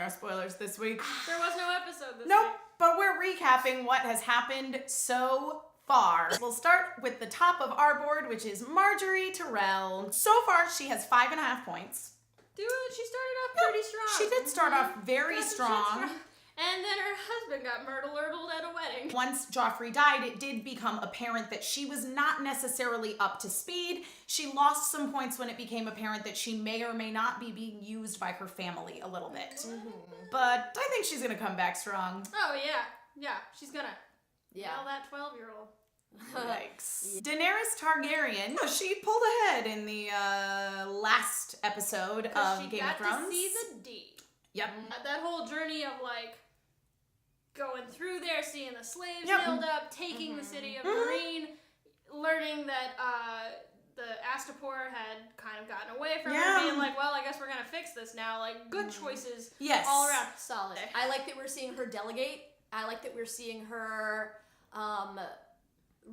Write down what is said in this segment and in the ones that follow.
no spoilers this week. There was no episode this Nope, week. but we're recapping what has happened so far. We'll start with the top of our board, which is Marjorie Tyrell. So far, she has 5.5 points. Dude, she started off pretty strong. She did start off very Got some strong. shit and then her husband got myrtle-urdled at a wedding. Once Joffrey died, it did become apparent that she was not necessarily up to speed. She lost some points when it became apparent that she may or may not be being used by her family a little bit. Mm-hmm. But I think she's gonna come back strong. Oh, yeah. Yeah, she's gonna Yeah. yell that 12-year-old. Yikes. Daenerys Targaryen, she pulled ahead in the last episode of Game of Thrones. She got to see the D. Yep. That whole journey of, like, going through there, seeing the slaves Yep. nailed up, taking the city of Marine, learning that the Astapor had kind of gotten away from her, being like, well, I guess we're gonna fix this now. Like, good choices Yes. all around. Solid. I like that we're seeing her delegate. I like that we're seeing her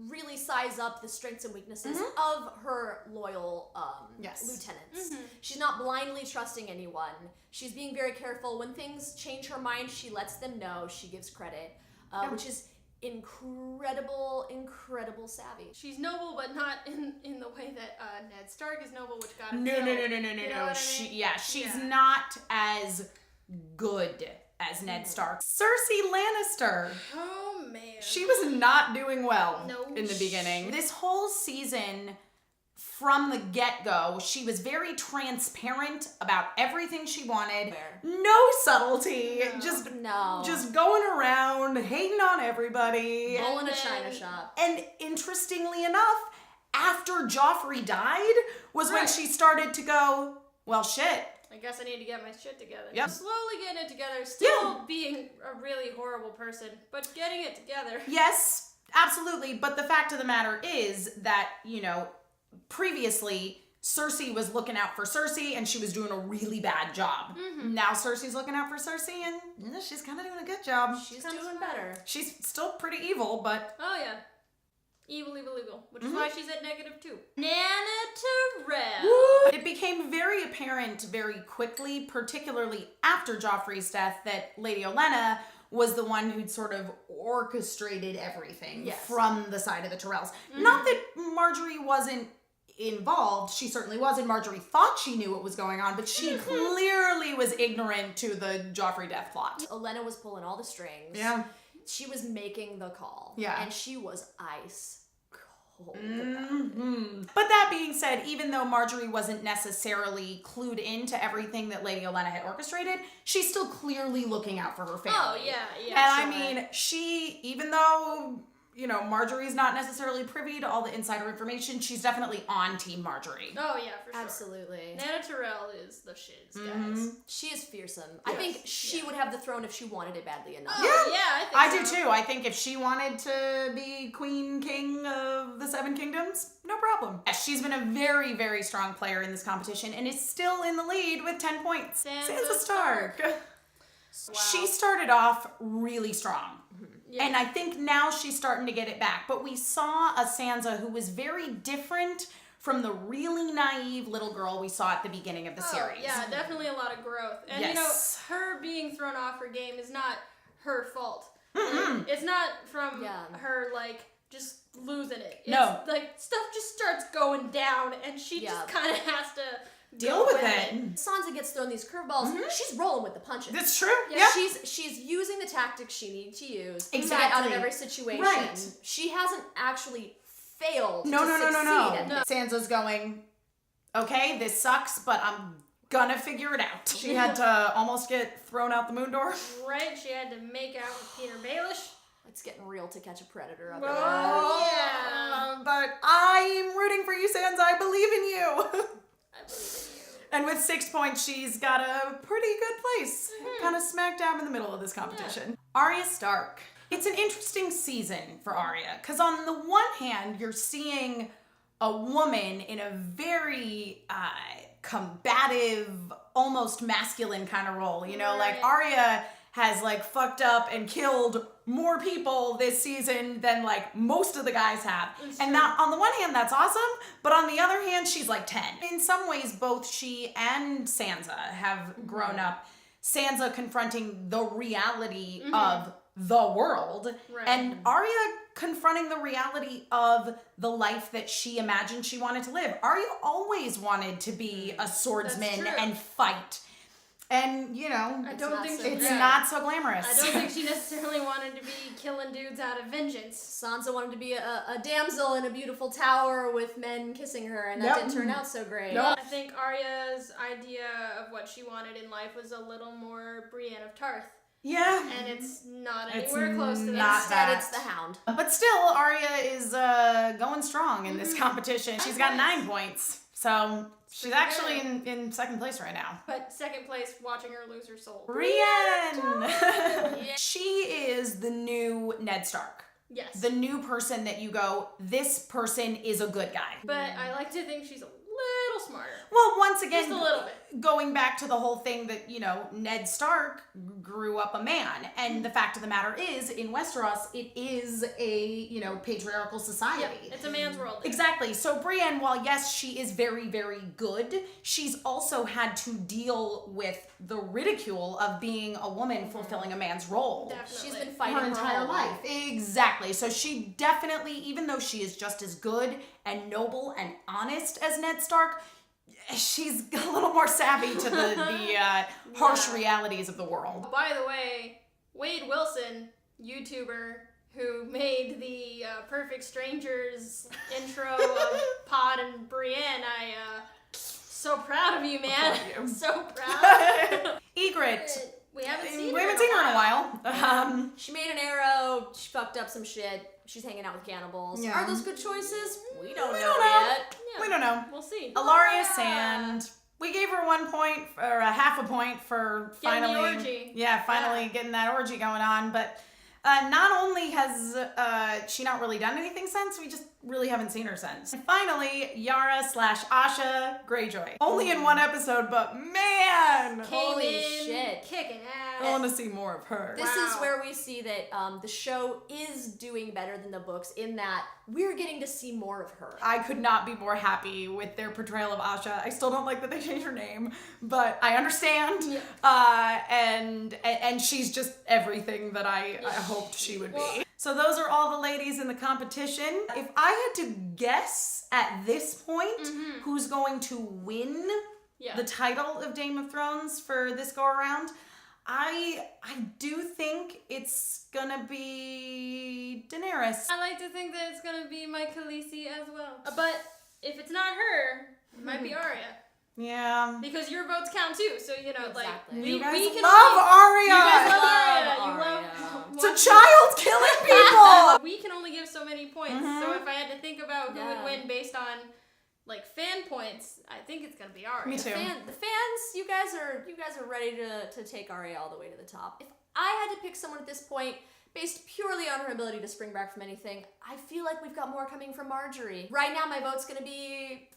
really size up the strengths and weaknesses of her loyal Yes. lieutenants. She's not blindly trusting anyone. She's being very careful. When things change her mind, she lets them know. She gives credit, which is incredible savvy. She's noble, but not in the way that Ned Stark is noble, which got him No. killed. You know what I She's mean? not as good as Ned Stark. Cersei Lannister. Oh, man. She was not doing well No in the beginning. This whole season, from the get-go, she was very transparent about everything she wanted. No subtlety. No. Just going around, hating on everybody. Bull in a And china then- shop. And interestingly enough, after Joffrey died was when Right. she started to go, well, shit. I guess I need to get my shit together. Yep. Slowly getting it together, still being a really horrible person, but getting it together. Yes, absolutely. But the fact of the matter is that, previously Cersei was looking out for Cersei and she was doing a really bad job. Now Cersei's looking out for Cersei and she's kind of doing a good job. She's Sounds doing smart. better. She's still pretty evil, but Oh, yeah. Evil. Which is why she's at -2. Nana Tyrell. it became very apparent very quickly, particularly after Joffrey's death, that Lady Olenna was the one who'd sort of orchestrated everything from the side of the Tyrells. Not that Marjorie wasn't involved. She certainly was, and Marjorie thought she knew what was going on, but she clearly was ignorant to the Joffrey death plot. Olenna was pulling all the strings. Yeah. She was making the call. Yeah. And she was ice cold. But that being said, even though Marjorie wasn't necessarily clued into everything that Lady Olenna had orchestrated, she's still clearly looking out for her family. Oh, yeah. And I sure. mean, even though, Marjorie's not necessarily privy to all the insider information, she's definitely on Team Marjorie. Oh, yeah, for sure. Absolutely. Nana Tyrell is the shiz, guys. She is fearsome. I think she would have the throne if she wanted it badly enough. Oh, yeah, I I think do so. too. I think if she wanted to be Queen King of the Seven Kingdoms, no problem. She's been a very, very strong player in this competition and is still in the lead with 10 points. Sansa Stark. Wow. She started off really strong. Yeah. And I think now she's starting to get it back. But we saw a Sansa who was very different from the really naive little girl we saw at the beginning of the series. Yeah, definitely a lot of growth. And Yes. her being thrown off her game is not her fault. It's not from her just losing it. It's No. Stuff just starts going down and she just kind of has to Deal with it. Sansa gets thrown these curveballs. She's rolling with the punches. That's true. Yeah, she's using the tactics she needs to use to get out of Exactly. every situation. Right. She hasn't actually failed No. to succeed. No. Sansa's going, okay, this sucks, but I'm gonna figure it out. She had to almost get thrown out the moon door. Right, she had to make out with Peter Baelish. It's getting real to catch a predator up Oh, yeah. But I'm rooting for you, Sansa. I believe in you. I believe in you. And with 6 points, she's got a pretty good place. Kind of smack dab in the middle of this competition. Arya Stark. It's an interesting season for Arya, because on the one hand, you're seeing a woman in a very combative, almost masculine kind of role. Like Arya has fucked up and killed more people this season than most of the guys have. And that, on the one hand, that's awesome, but on the other hand, she's 10. In some ways, both she and Sansa have grown up. Sansa confronting the reality of the world, Right. and Arya confronting the reality of the life that she imagined she wanted to live. Arya always wanted to be a swordsman true. and fight. And, you know, I don't think it's yeah. not so glamorous. I don't think she necessarily wanted to be killing dudes out of vengeance. Sansa wanted to be a damsel in a beautiful tower with men kissing her, and that didn't turn out so great. Nope. I think Arya's idea of what she wanted in life was a little more Brienne of Tarth. Yeah. And it's not It's anywhere close to not that. Instead, that. it's the Hound. But still, Arya is going strong in this competition. She's got 9 points. So she's pretty actually good. in second place right now. But second place, watching her lose her soul. Brienne! She is the new Ned Stark. Yes. The new person that you go, this person is a good guy. But I like to think she's a little smarter. Well, once again, Just a little bit. going back to the whole thing that, you know, Ned Stark grew up a man. And the fact of the matter is, in Westeros, it is a, you know, patriarchal society. Yeah, it's a man's world. Exactly. So Brienne, while yes, she is very, very good, she's also had to deal with the ridicule of being a woman fulfilling a man's role. Definitely. She's been fighting Her entire whole life. Exactly. So she definitely, even though she is just as good and noble and honest as Ned Stark, she's a little more savvy to the harsh realities of the world. By the way, Wade Wilson, YouTuber, who made the Perfect Strangers intro of Pod and Brienne, so proud of you, man. Proud of you. So proud. Egret. We haven't seen We her haven't seen her in a while. She made an arrow. She fucked up some shit. She's hanging out with cannibals. Yeah. Are those good choices? We don't know know. yet. Yeah, We don't know. We'll see. Alaria Sand. We gave her 1 point or a half a point for Getting the finally, orgy. finally getting that orgy going on. But not only has she not really done anything since, we just really haven't seen her since. And finally, Yara/Asha Greyjoy. Only in 1 episode, but man, Came Holy in, shit. kicking ass. I want to see more of her. This is Wow. where we see that the show is doing better than the books in that we're getting to see more of her. I could not be more happy with their portrayal of Asha. I still don't like that they changed her name, but I understand. Yeah. And she's just everything that I hoped she would be. So those are all the ladies in the competition. If I had to guess at this point who's going to win Yeah. the title of Game of Thrones for this go around, I do think it's gonna be Daenerys. I like to think that it's gonna be my Khaleesi as well. But if it's not her, it might be Arya. Yeah. Because your votes count too, so you know, Exactly. like You guys we can love only, Arya. You guys love Love Arya. You Arya. love. It's a child killing people. We can only give so many points. So if I had to think about who would win based on like fan points, I think it's gonna be Arya. Me too. The fans, you guys are ready to take Arya all the way to the top. If I had to pick someone at this point, based purely on her ability to spring back from anything, I feel like we've got more coming from Marjorie. Right now, my vote's gonna be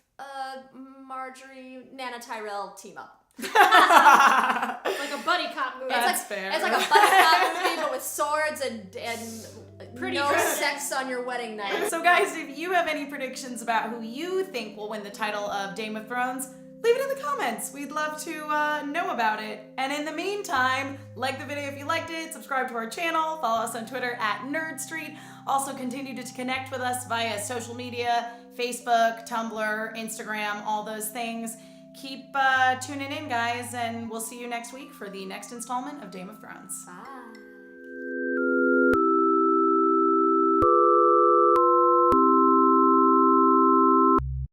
Marjorie, Nana Tyrell team up. Like a buddy cop movie. That's fair. It's like a buddy cop movie, but with swords and Pretty no good. sex on your wedding night. So guys, if you have any predictions about who you think will win the title of Game of Thrones, leave it in the comments. We'd love to know about it. And in the meantime, like the video if you liked it, subscribe to our channel, follow us on Twitter @NerdStreet. Also continue to connect with us via social media, Facebook, Tumblr, Instagram, all those things. Keep tuning in, guys, and we'll see you next week for the next installment of Game of Thrones. Bye.